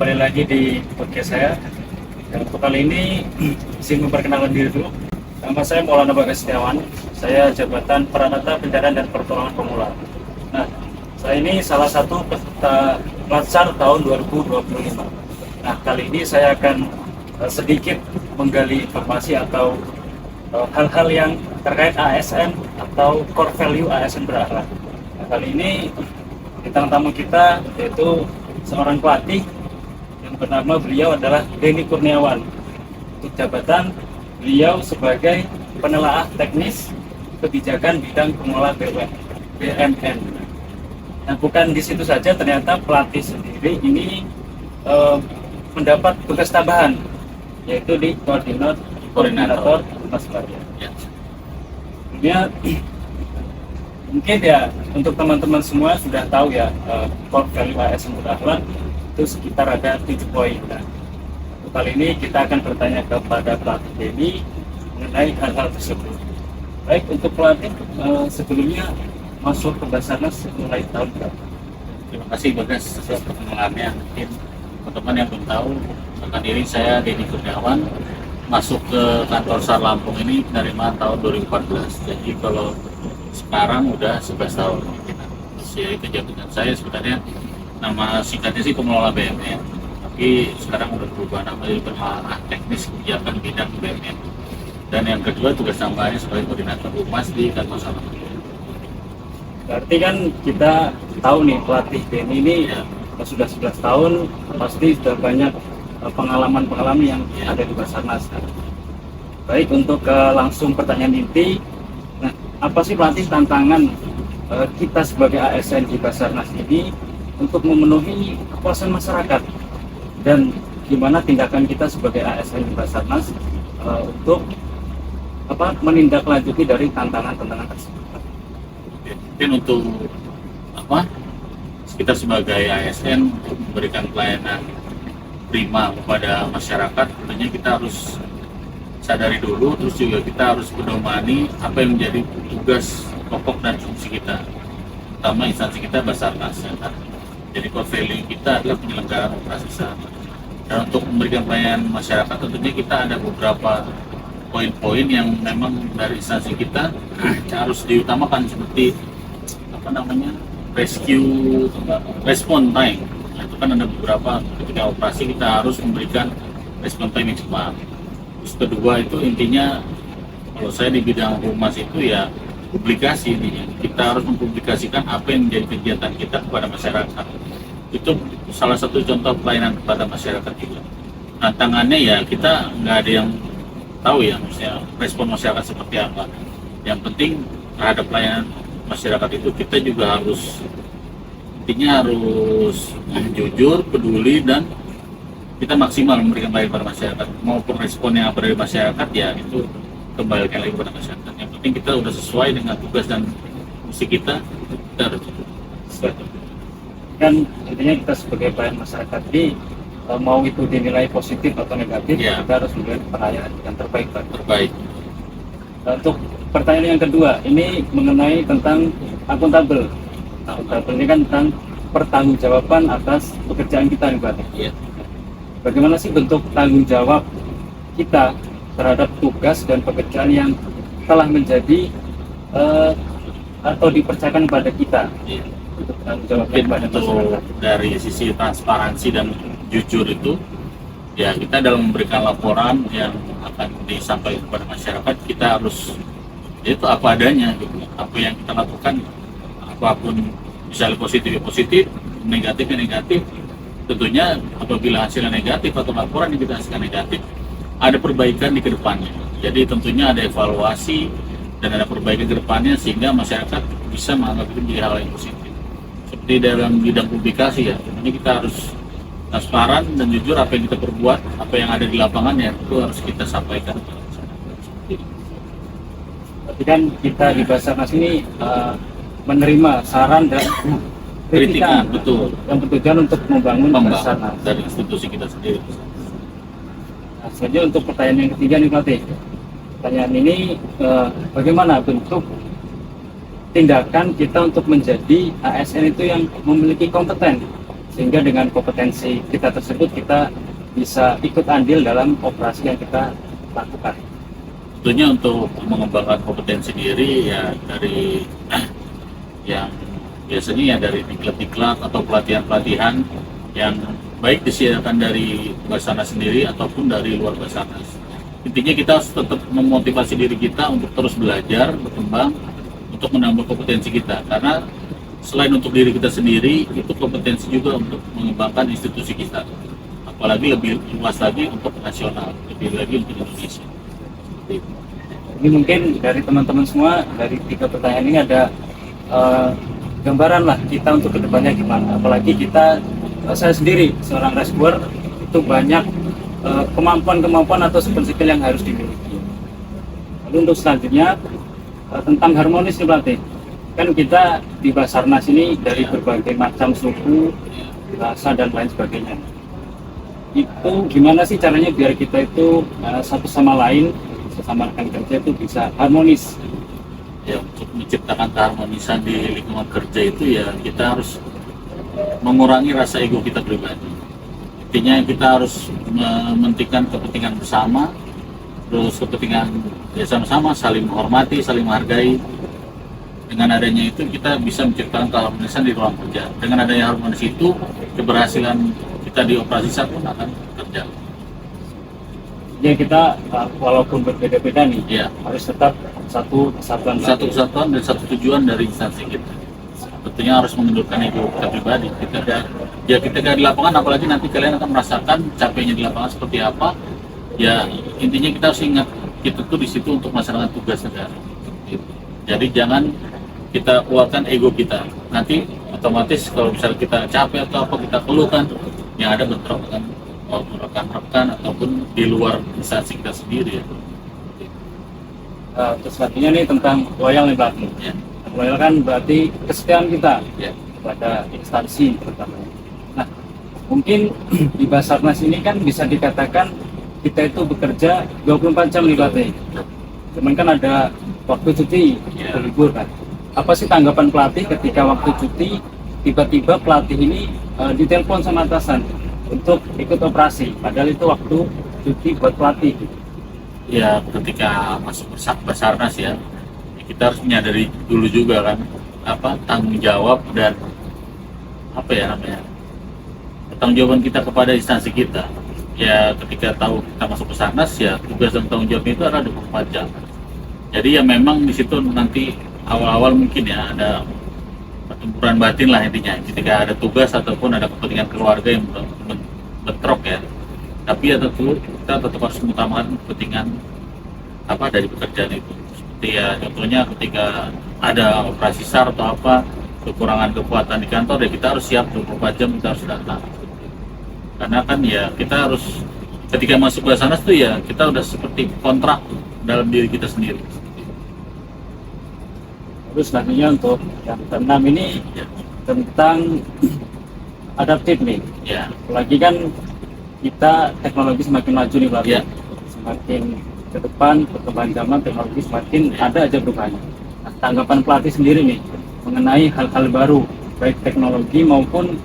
kembali lagi di podcast saya. Dan untuk kali ini, izin memperkenalkan diri dulu. Nama saya Maulana Bagas Setiawan. Saya jabatan Peranata Pencarian dan Pertolongan Pemula. Nah, saya ini salah satu peserta Latsar tahun 2025. Nah, kali ini saya akan sedikit menggali informasi atau hal-hal yang terkait ASN atau core value ASN berakhlak. Nah, kali ini bintang tamu kita yaitu seorang pelatih yang bernama beliau adalah Denny Kurniawan. Untuk jabatan beliau sebagai penelaah teknis kebijakan bidang pengelola BUMN. Nah, bukan di situ saja, ternyata pelatih sendiri ini mendapat tugas tambahan, yaitu di koordinator Mas Baria. Ya. Mungkin ya untuk teman-teman semua sudah tahu ya, core value ASN berakhlak itu sekitar ada 7 poin. Nah, kali ini kita akan bertanya kepada pelatih Denny mengenai hal-hal tersebut. Baik, untuk pelatih sebelumnya masuk ke Basarnas mulai tahun berapa? Terima kasih Bagas atas perkenalannya. Mungkin teman-teman yang belum tahu tentang diri saya, Denny Kurniawan, masuk ke kantor SAR Lampung ini menerima tahun 2014. Jadi kalau sekarang udah 11 tahun. Jadi kejabatan saya sebenarnya nama singkatnya sih pengelola BUMN, tapi sekarang udah berubah nama jadi penelaah teknis kebijakan bidang BUMN. Dan yang kedua tugas tambahannya sebagai koordinator humas di kantor SAR. Berarti kan kita tahu nih pelatih Denny ini ya, sudah 11 tahun, pasti sudah banyak pengalaman-pengalaman yang ada di Basarnas. Baik, untuk langsung pertanyaan inti, nah, apa sih pelatih tantangan kita sebagai ASN di Basarnas ini untuk memenuhi kepuasan masyarakat, dan gimana tindakan kita sebagai ASN di Basarnas untuk menindaklanjuti dari tantangan-tantangan tersebut? Mungkin untuk kita sebagai ASN untuk memberikan pelayanan prima kepada masyarakat, tentunya kita harus sadari dulu, terus juga kita harus pedomani apa yang menjadi tugas pokok dan fungsi kita, terutama instansi kita Basarnas. Jadi core value kita adalah penyelenggaraan operasi SAR. Dan untuk memberikan pelayanan masyarakat, tentunya kita ada beberapa poin-poin yang memang dari instansi kita harus diutamakan, seperti rescue respon time. Nah, itu kan ada beberapa, ketika operasi kita harus memberikan respon time yang cepat. Terus kedua itu intinya, kalau saya di bidang humas itu ya publikasi, intinya kita harus mempublikasikan apa yang menjadi kegiatan kita kepada masyarakat. Itu salah satu contoh pelayanan kepada masyarakat juga. Nah, tangannya ya kita nggak ada yang tahu ya, misalnya respon masyarakat seperti apa. Yang penting terhadap pelayanan masyarakat itu kita juga harus jujur, peduli, dan kita maksimal memberikan pelayanan kepada masyarakat. Maupun respon yang apa dari masyarakat ya itu kembalikan lagi kepada masyarakat. Yang penting kita udah sesuai dengan tugas dan fungsi kita harus sesuai. Kan intinya kita sebagai pelayan masyarakat ini mau itu dinilai positif atau negatif, ya, kita harus memberikan pelayanan yang terbaik. Untuk pertanyaan yang kedua, ini mengenai tentang akuntabel. Nah, akuntabel ini kan tentang pertanggungjawaban atas pekerjaan kita nih, Pak. Ya. Bagaimana sih bentuk tanggung jawab kita terhadap tugas dan pekerjaan yang telah menjadi atau dipercayakan kepada kita? Ya. Untuk tanggung jawab untuk dari sisi transparansi dan jujur itu, ya kita dalam memberikan laporan yang akan disampaikan kepada masyarakat, kita harus itu apa adanya gitu. Apa yang kita lakukan, apapun, misalnya positif ya positif, negatif ya negatif. Tentunya apabila hasilnya negatif atau laporan yang kita hasilkan negatif, ada perbaikan di kedepannya. Jadi tentunya ada evaluasi dan ada perbaikan ke depannya sehingga masyarakat bisa menganggap itu menjadi hal yang positif. Seperti dalam bidang publikasi ya, tentunya kita harus transparan dan jujur apa yang kita perbuat, apa yang ada di lapangan ya itu harus kita sampaikan. Tapi kan kita di Basarnas ini menerima saran dan kritikan, betul, yang bertujuan untuk membangun Basarnas dari institusi kita sendiri. Nah, saja untuk pertanyaan yang ketiga nih Pelatih. Pertanyaan ini bagaimana bentuk tindakan kita untuk menjadi ASN itu yang memiliki kompeten sehingga dengan kompetensi kita tersebut kita bisa ikut andil dalam operasi yang kita lakukan. Tentunya untuk mengembangkan kompetensi diri ya dari yang biasanya ya dari diklat-diklat atau pelatihan-pelatihan yang baik disediakan dari Basarnas sendiri ataupun dari luar Basarnas. Intinya kita harus tetap memotivasi diri kita untuk terus belajar, berkembang, untuk menambah kompetensi kita. Karena selain untuk diri kita sendiri, itu kompetensi juga untuk mengembangkan institusi kita. Apalagi lebih luas lagi untuk nasional, lebih lagi untuk Indonesia. Ini mungkin dari teman-teman semua, dari 3 pertanyaan ini ada gambaran lah kita untuk kedepannya gimana. Apalagi kita, saya sendiri seorang rescuer itu banyak kemampuan-kemampuan atau skill yang harus dimiliki. Lalu untuk selanjutnya tentang harmonis nih pelatih. Kan kita di Basarnas ini dari berbagai macam suku, bahasa dan lain sebagainya. Itu gimana sih caranya biar kita itu satu sama lain, sesama rekan kerja itu bisa harmonis? Ya, untuk menciptakan keharmonisan di lingkungan kerja itu ya kita harus mengurangi rasa ego kita pribadi. Intinya kita harus mementingkan kepentingan bersama, terus kepentingan ya sama-sama, saling menghormati, saling menghargai. Dengan adanya itu kita bisa menciptakan keharmonisan di ruang kerja. Dengan adanya harmonis itu, keberhasilan kita di operasi SAR pun akan terjaga. Ya kita walaupun berbeda-beda nih, Ya, harus tetap satu kesatuan. satu kesatuan dan satu tujuan dari instansi kita. Tentunya harus mengundurkan ego kita pribadi. Kita di lapangan, apalagi nanti kalian akan merasakan capeknya di lapangan seperti apa. Ya intinya kita harus ingat kita tuh di situ untuk melaksanakan tugas negara. Jadi jangan kita keluarkan ego kita. Nanti otomatis kalau misalnya kita capek atau apa kita keluhkan, yang ada bentrok dengan rekan-rekan ataupun di luar instansi kita sendiri ya. Terus selanjutnya nih tentang loyal nih pelatih. Ya. Loyal kan berarti kesetiaan kita Ya. kepada instansi terutama. Nah, mungkin di Basarnas ini kan bisa dikatakan kita itu bekerja 24 jam nih pelatih. Cuman kan ada waktu cuti, Ya. libur kan. Apa sih tanggapan pelatih ketika waktu cuti tiba-tiba pelatih ini ditelepon sama atasan untuk ikut operasi, padahal itu waktu cuti buat pelatih. Ya ketika masuk Basarnas ya kita harus menyadari dulu juga kan apa tanggung jawab dan apa ya namanya pertanggungjawaban kita kepada instansi kita. Ya ketika tahu kita masuk Basarnas ya tugas dan tanggung jawab itu ada 24 jam. Jadi ya memang di situ nanti awal-awal mungkin ya ada pertempuran batin lah intinya ketika ada tugas ataupun ada kepentingan keluarga yang bentrok ya. Tapi ya tentu kita tetap harus mengutamakan kepentingan apa dari pekerjaan itu. Seperti ya contohnya ketika ada operasi SAR atau apa kekurangan kekuatan di kantor ya kita harus siap 24 jam kita harus datang. Karena kan ya kita harus ketika masuk ke sana tuh ya kita udah seperti kontrak dalam diri kita sendiri. Terus selanjutnya untuk yang keenam ini Ya. tentang adaptif nih. Ya. Apalagi kan kita teknologi semakin maju nih pelatih. Ya. Semakin ke depan perkembangan zaman teknologi semakin ada aja perubahannya. Nah, tanggapan pelatih sendiri nih mengenai hal-hal baru baik teknologi maupun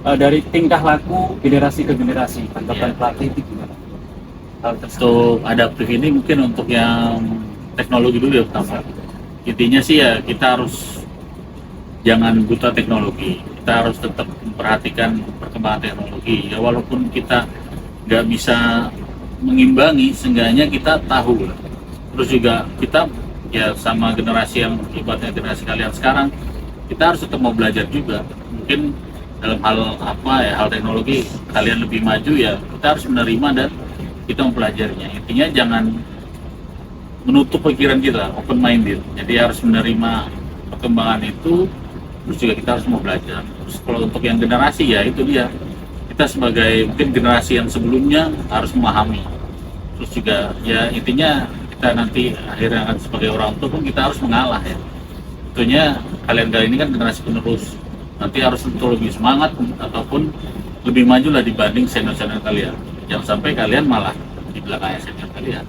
dari tingkah laku generasi ke generasi. Tanggapan Ya. pelatih itu gimana? Hal tersebut. Untuk adaptif ini mungkin untuk yang teknologi dulu ya pertama. Intinya sih ya kita harus jangan buta teknologi. Kita harus tetap memperhatikan perkembangan teknologi. Ya walaupun kita nggak bisa mengimbangi, seenggaknya kita tahu. Terus juga kita ya sama generasi yang ibaratnya generasi kalian sekarang, kita harus tetap mau belajar juga. Mungkin dalam hal apa ya hal teknologi kalian lebih maju ya kita harus menerima dan kita mempelajarinya. Intinya jangan menutup pikiran kita, open minded. Jadi harus menerima perkembangan itu, terus juga kita harus mau belajar. Terus kalau untuk yang generasi ya itu dia, kita sebagai mungkin generasi yang sebelumnya harus memahami. Terus juga ya intinya kita nanti akhirnya akan sebagai orang tua pun kita harus mengalah ya. Tentunya kalian ini kan generasi penerus, nanti harus tentu lebih semangat ataupun lebih maju lah dibanding senior-senior kalian. Jangan sampai kalian malah di belakangnya senior kalian.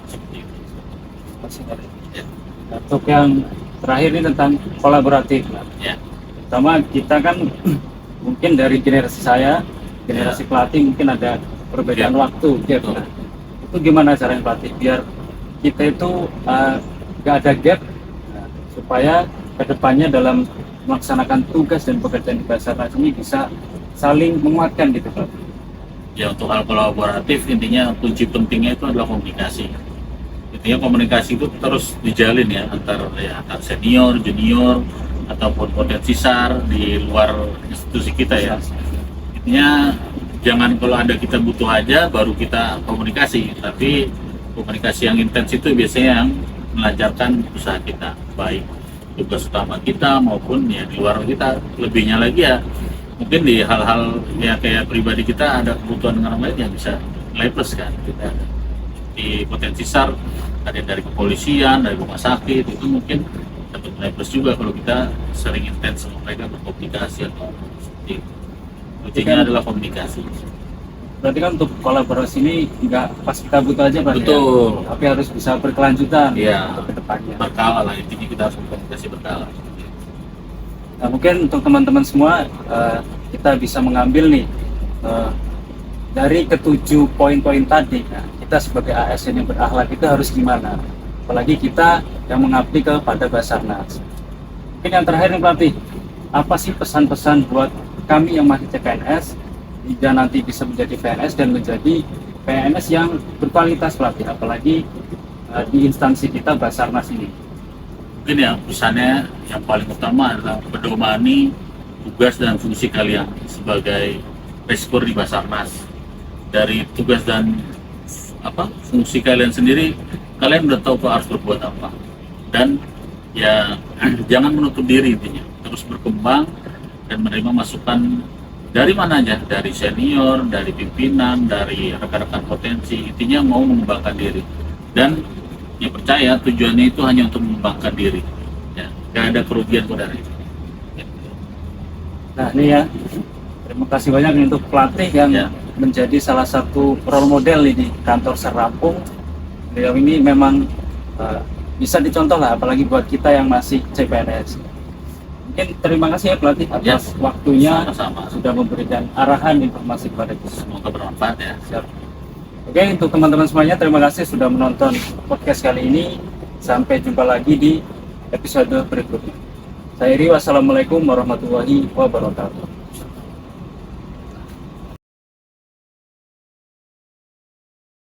Ya. Untuk yang terakhir ini tentang kolaboratif. Ya. Pertama kita kan mungkin dari generasi saya, generasi pelatih mungkin ada perbedaan Gap. waktu gap. Betul. Nah, itu gimana caranya pelatih biar kita itu nggak ada gap, nah, supaya kedepannya dalam melaksanakan tugas dan pekerjaan di Basarnas ini bisa saling menguatkan gitu Pak. Ya, untuk hal kolaboratif intinya kunci pentingnya itu adalah komunikasi. Intinya komunikasi itu terus dijalin ya antar senior, junior ataupun potensi SAR di luar institusi kita ya. Intinya jangan kalau ada kita butuh aja baru kita komunikasi, tapi komunikasi yang intens itu biasanya yang melancarkan usaha kita, baik tugas utama kita maupun ya di luar kita. Lebihnya lagi ya mungkin di hal-hal ya kayak pribadi kita ada kebutuhan dengan orang lain yang bisa nilai plus kan. Kita di potensi SAR ada yang dari kepolisian, dari rumah sakit, itu mungkin dapat nilai plus juga kalau kita sering intens sama mereka berkomunikasi atau seperti itu. Kuncinya adalah komunikasi. Berarti kan untuk kolaborasi ini nggak pas kita butuh aja Pak, Betul. ya? Tapi harus bisa berkelanjutan Iya. untuk kedepannya. Berkala lah, intinya kita harus berkomunikasi berkala. Nah, mungkin untuk teman-teman semua kita bisa mengambil nih dari ketujuh poin-poin tadi. Nah, kita sebagai ASN yang berakhlak itu harus gimana? Apalagi kita yang mengabdi kepada Basarnas. Mungkin yang terakhir nih pelatih, apa sih pesan-pesan buat kami yang masih CPNS hingga nanti bisa menjadi PNS dan menjadi PNS yang berkualitas pelatih, apalagi di instansi kita Basarnas ini. Mungkin ya pesannya yang paling utama adalah pedomani tugas dan fungsi kalian sebagai Reskor di Basarnas. Dari tugas dan fungsi kalian sendiri, kalian udah tahu harus berbuat apa, dan ya jangan menutup diri, intinya terus berkembang dan menerima masukan dari mana aja, dari senior, dari pimpinan, dari rekan-rekan potensi. Intinya mau mengembangkan diri dan ya percaya tujuannya itu hanya untuk mengembangkan diri, ya gak ada kerugian pada itu. Nah ini ya, terima kasih banyak nih untuk pelatih yang Ya. menjadi salah satu role model nih di kantor Serapung. Beliau ini memang bisa dicontoh lah, apalagi buat kita yang masih CPNS. Mungkin terima kasih ya pelatih atas waktunya, Sama-sama. sudah memberikan arahan informasi kepada kita. Semoga bermanfaat ya. Siap. Oke, untuk teman-teman semuanya, terima kasih sudah menonton podcast kali ini. Sampai jumpa lagi di episode berikutnya. Saya Iri, wassalamualaikum warahmatullahi wabarakatuh.